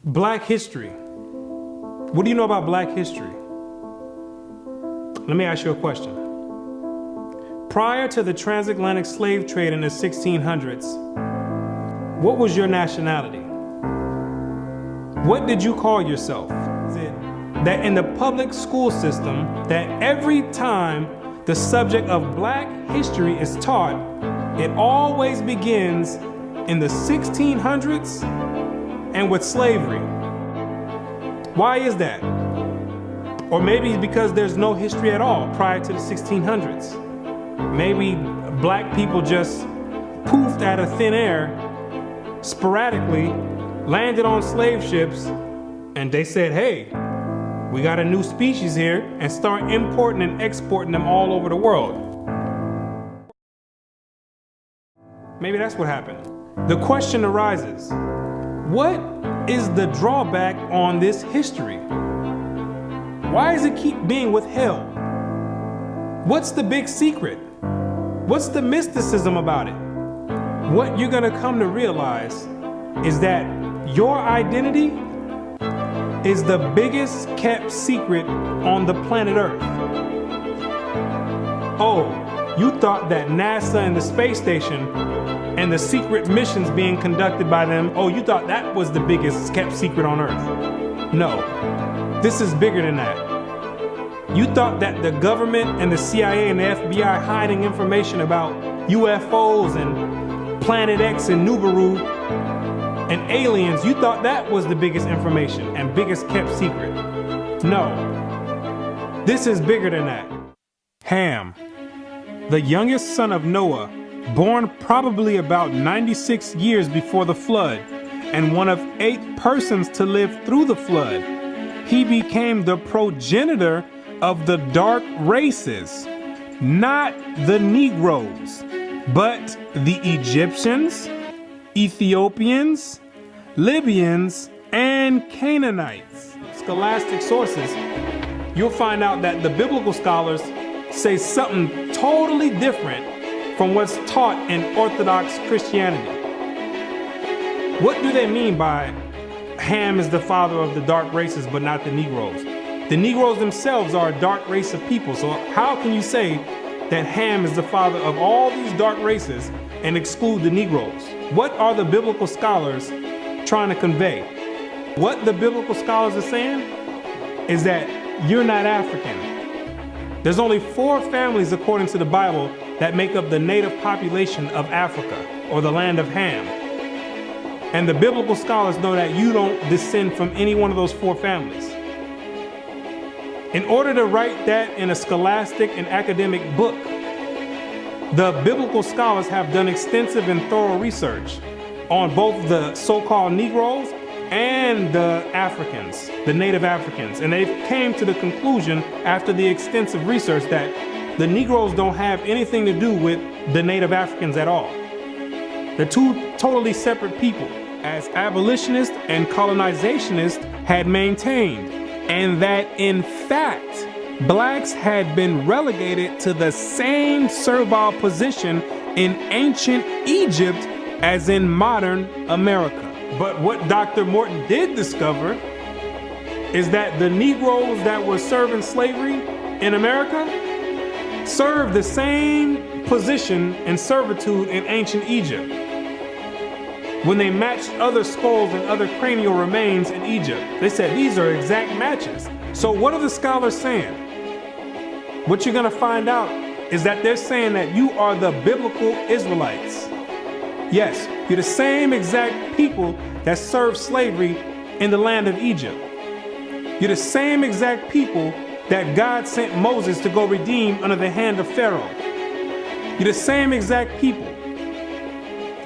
Black history. What do you know about Black history? Let me ask you a question. Prior to the transatlantic slave trade in the 1600s, what was your nationality? What did you call yourself? Is it that in the public school system, that every time the subject of Black history is taught, it always begins in the 1600s and with slavery? Why is that? Or maybe because there's no history at all prior to the 1600s. Maybe Black people just poofed out of thin air, sporadically, landed on slave ships, and they said, hey, we got a new species here, and start importing and exporting them all over the world. Maybe that's what happened. The question arises, what is the drawback on this history? Why does it keep being withheld? What's the big secret? What's the mysticism about it? What you're gonna come to realize is that your identity is the biggest kept secret on the planet Earth. Oh, you thought that NASA and the space station and the secret missions being conducted by them, oh, you thought that was the biggest kept secret on Earth. No, this is bigger than that. You thought that the government and the CIA and the FBI hiding information about UFOs and Planet X and Nibiru and aliens, you thought that was the biggest information and biggest kept secret. No, this is bigger than that. Ham, the youngest son of Noah, born probably about 96 years before the flood, and one of 8 persons to live through the flood. He became the progenitor of the dark races, not the Negroes, but the Egyptians, Ethiopians, Libyans, and Canaanites. Scholastic sources, you'll find out that the biblical scholars say something totally different from what's taught in Orthodox Christianity. What do they mean by Ham is the father of the dark races but not the Negroes? The Negroes themselves are a dark race of people, so how can you say that Ham is the father of all these dark races and exclude the Negroes? What are the biblical scholars trying to convey? What the biblical scholars are saying is that you're not African. There's only 4 families according to the Bible that make up the native population of Africa, or the land of Ham. And the biblical scholars know that you don't descend from any one of those 4 families. In order to write that in a scholastic and academic book, the biblical scholars have done extensive and thorough research on both the so-called Negroes and the Africans, the native Africans. And they came to the conclusion after the extensive research that the Negroes don't have anything to do with the native Africans at all. They're 2 totally separate people, as abolitionists and colonizationists had maintained, and that in fact, Blacks had been relegated to the same servile position in ancient Egypt as in modern America. But what Dr. Morton did discover is that the Negroes that were serving slavery in America served the same position and servitude in ancient Egypt. When they matched other skulls and other cranial remains in Egypt, they said these are exact matches. So what are the scholars saying? What you're gonna find out is that they're saying that you are the biblical Israelites. Yes, you're the same exact people that served slavery in the land of Egypt. You're the same exact people that God sent Moses to go redeem under the hand of Pharaoh. You're the same exact people.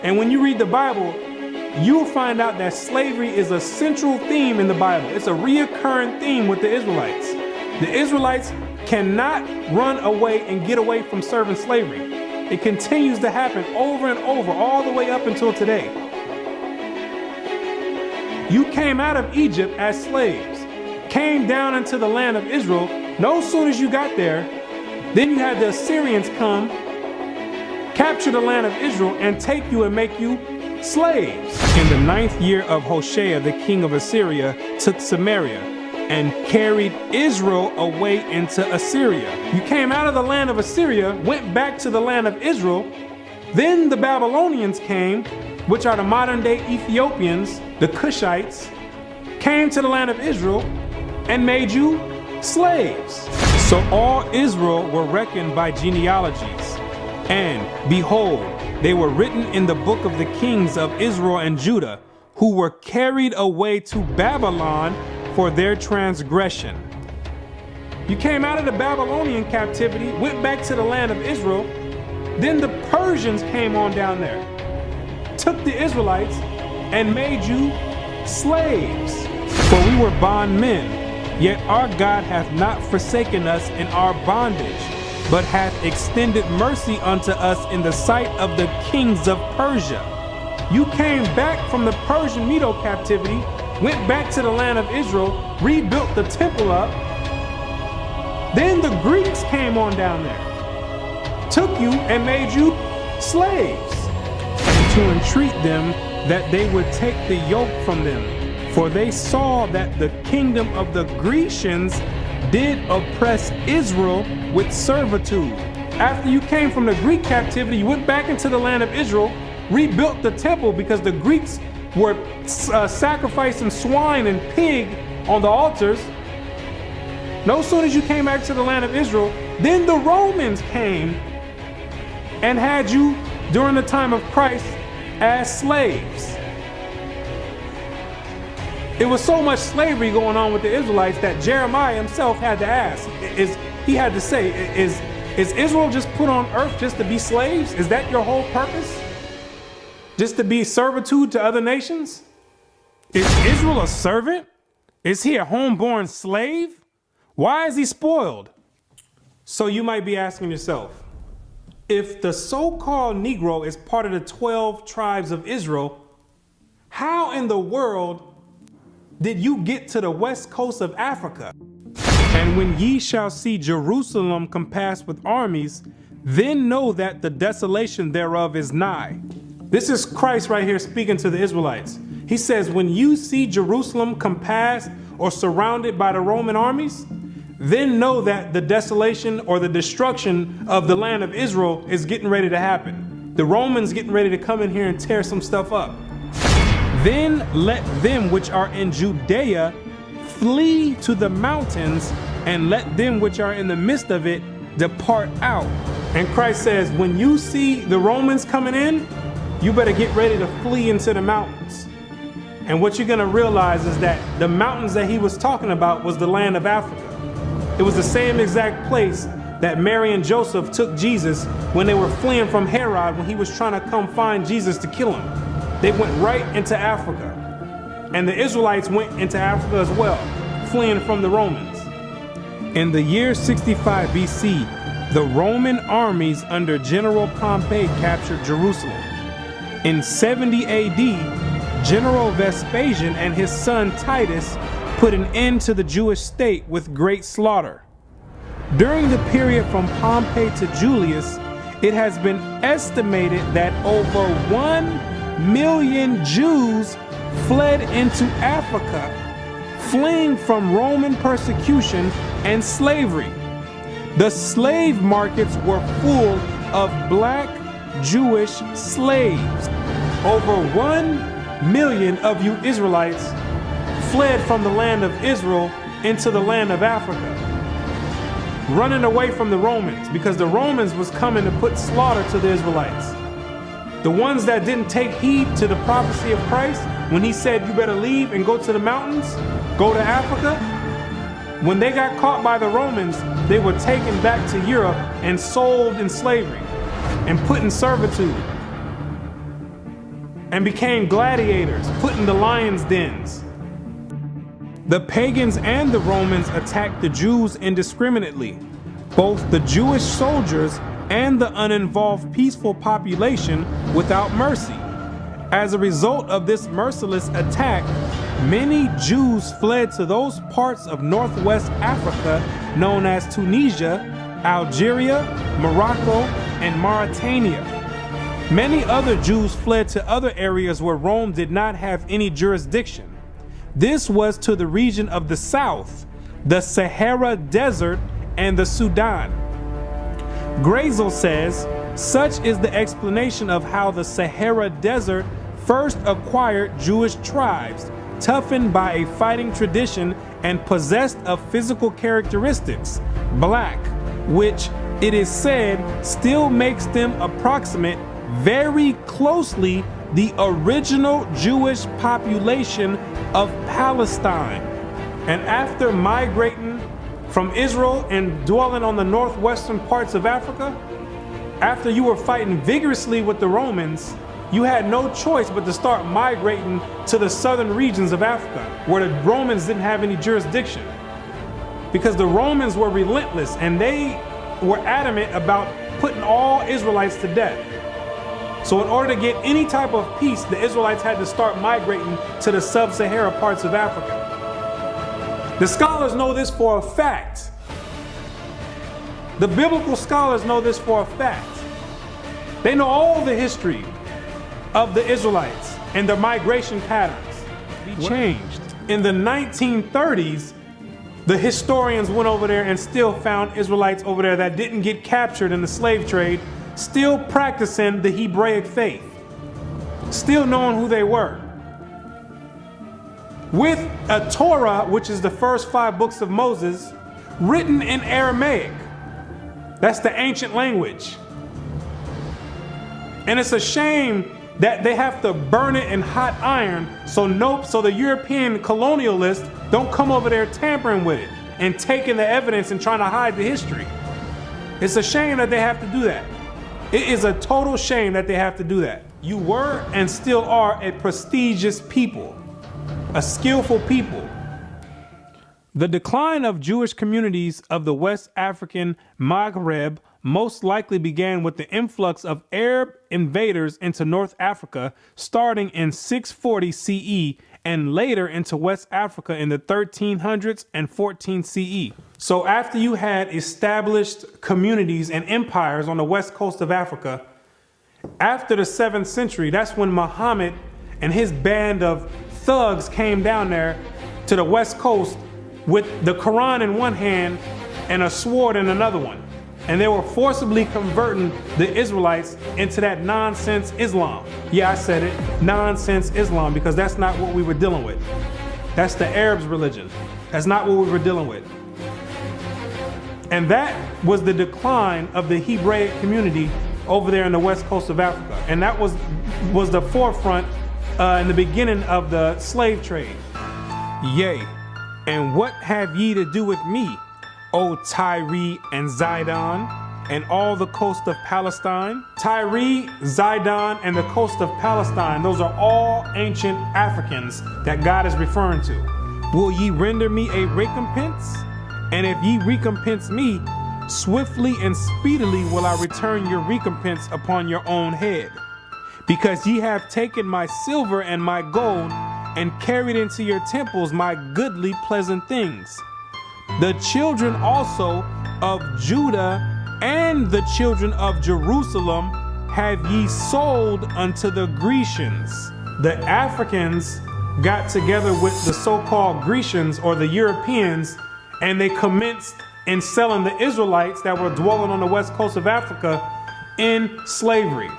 And when you read the Bible, you'll find out that slavery is a central theme in the Bible. It's a reoccurring theme with the Israelites. The Israelites cannot run away and get away from serving slavery. It continues to happen over and over, all the way up until today. You came out of Egypt as slaves, came down into the land of Israel. No soon as you got there, then you had the Assyrians come, capture the land of Israel, and take you and make you slaves. In the 9th year of Hoshea, the king of Assyria took Samaria and carried Israel away into Assyria. You came out of the land of Assyria, went back to the land of Israel. Then the Babylonians came, which are the modern day Ethiopians, the Cushites, came to the land of Israel and made you slaves. So all Israel were reckoned by genealogies. And behold, they were written in the book of the kings of Israel and Judah, who were carried away to Babylon for their transgression. You came out of the Babylonian captivity, went back to the land of Israel. Then the Persians came on down there, took the Israelites and made you slaves. For we were bondmen, yet our God hath not forsaken us in our bondage, but hath extended mercy unto us in the sight of the kings of Persia. You came back from the Persian Medo captivity, went back to the land of Israel, rebuilt the temple up. Then the Greeks came on down there, took you and made you slaves, and to entreat them that they would take the yoke from them. For they saw that the kingdom of the Grecians did oppress Israel with servitude. After you came from the Greek captivity, you went back into the land of Israel, rebuilt the temple because the Greeks were sacrificing swine and pig on the altars. No sooner as you came back to the land of Israel, then the Romans came and had you during the time of Christ as slaves. It was so much slavery going on with the Israelites that Jeremiah himself had to ask, is Israel just put on earth just to be slaves? Is that your whole purpose? Just to be servitude to other nations? Is Israel a servant? Is he a homeborn slave? Why is he spoiled? So you might be asking yourself, if the so-called Negro is part of the 12 tribes of Israel, how in the world did you get to the west coast of Africa? And when ye shall see Jerusalem compassed with armies, then know that the desolation thereof is nigh. This is Christ right here speaking to the Israelites. He says, when you see Jerusalem compassed or surrounded by the Roman armies, then know that the desolation or the destruction of the land of Israel is getting ready to happen. The Romans getting ready to come in here and tear some stuff up. Then let them which are in Judea flee to the mountains, and let them which are in the midst of it depart out. And Christ says, when you see the Romans coming in, you better get ready to flee into the mountains. And what you're going to realize is that the mountains that he was talking about was the land of Africa. It was the same exact place that Mary and Joseph took Jesus when they were fleeing from Herod when he was trying to come find Jesus to kill him. They went right into Africa. And the Israelites went into Africa as well, fleeing from the Romans. In the year 65 BC, the Roman armies under General Pompey captured Jerusalem. In 70 AD, General Vespasian and his son Titus put an end to the Jewish state with great slaughter. During the period from Pompey to Julius, it has been estimated that over 1 million Jews fled into Africa, fleeing from Roman persecution and slavery. The slave markets were full of black Jewish slaves. Over 1 million of you Israelites fled from the land of Israel into the land of Africa, running away from the Romans because the Romans was coming to put slaughter to the Israelites. The ones that didn't take heed to the prophecy of Christ when he said you better leave and go to the mountains, go to Africa. When they got caught by the Romans, they were taken back to Europe and sold in slavery and put in servitude and became gladiators, put in the lions' dens. The pagans and the Romans attacked the Jews indiscriminately. Both the Jewish soldiers and the uninvolved peaceful population without mercy. As a result of this merciless attack, many Jews fled to those parts of Northwest Africa known as Tunisia, Algeria, Morocco, and Mauritania. Many other Jews fled to other areas where Rome did not have any jurisdiction. This was to the region of the south, the Sahara Desert, and the Sudan. Grazel says, such is the explanation of how the Sahara Desert first acquired Jewish tribes, toughened by a fighting tradition and possessed of physical characteristics, black, which it is said still makes them approximate very closely the original Jewish population of Palestine. And after migrating from Israel and dwelling on the northwestern parts of Africa, after you were fighting vigorously with the Romans, you had no choice but to start migrating to the southern regions of Africa, where the Romans didn't have any jurisdiction. Because the Romans were relentless and they were adamant about putting all Israelites to death. So in order to get any type of peace, the Israelites had to start migrating to the sub-Sahara parts of Africa. The scholars know this for a fact. The biblical scholars know this for a fact. They know all the history of the Israelites and their migration patterns. They changed. In the 1930s, the historians went over there and still found Israelites over there that didn't get captured in the slave trade, still practicing the Hebraic faith, still knowing who they were. With a Torah, which is the first 5 books of Moses, written in Aramaic. That's the ancient language. And it's a shame that they have to burn it in hot iron so the European colonialists don't come over there tampering with it and taking the evidence and trying to hide the history. It's a shame that they have to do that. It is a total shame that they have to do that. You were and still are a prestigious people, a skillful people. The decline of Jewish communities of the West African Maghreb most likely began with the influx of Arab invaders into North Africa starting in 640 CE and later into West Africa in the 1300s and 14 CE. So after you had established communities and empires on the west coast of Africa, after the 7th century, that's when Muhammad and his band of thugs came down there to the west coast with the Quran in one hand and a sword in another one. And they were forcibly converting the Israelites into that nonsense Islam. Yeah, I said it, nonsense Islam, because that's not what we were dealing with. That's the Arabs' religion. That's not what we were dealing with. And that was the decline of the Hebraic community over there in the west coast of Africa. And that was the forefront in the beginning of the slave trade. Yea, and what have ye to do with me, O Tyre and Zidon, and all the coast of Palestine? Tyre, Zidon, and the coast of Palestine, those are all ancient Africans that God is referring to. Will ye render me a recompense? And if ye recompense me, swiftly and speedily will I return your recompense upon your own head. Because ye have taken my silver and my gold, and carried into your temples my goodly pleasant things. The children also of Judah and the children of Jerusalem have ye sold unto the Grecians. The Africans got together with the so-called Grecians or the Europeans, and they commenced in selling the Israelites that were dwelling on the west coast of Africa in slavery.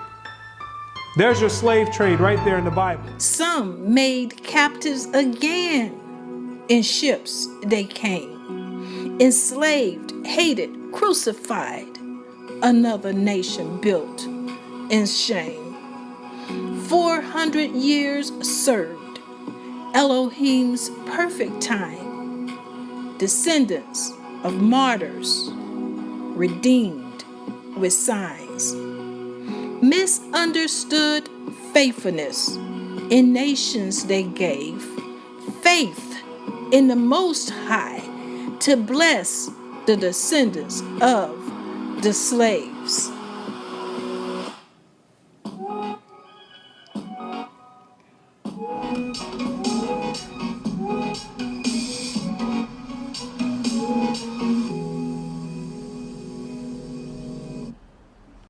There's your slave trade right there in the Bible. Some made captives again. In ships they came, enslaved, hated, crucified. Another nation built in shame. 400 years served Elohim's perfect time. Descendants of martyrs redeemed with signs. Misunderstood faithfulness in nations they gave faith in the Most High to bless the descendants of the slaves.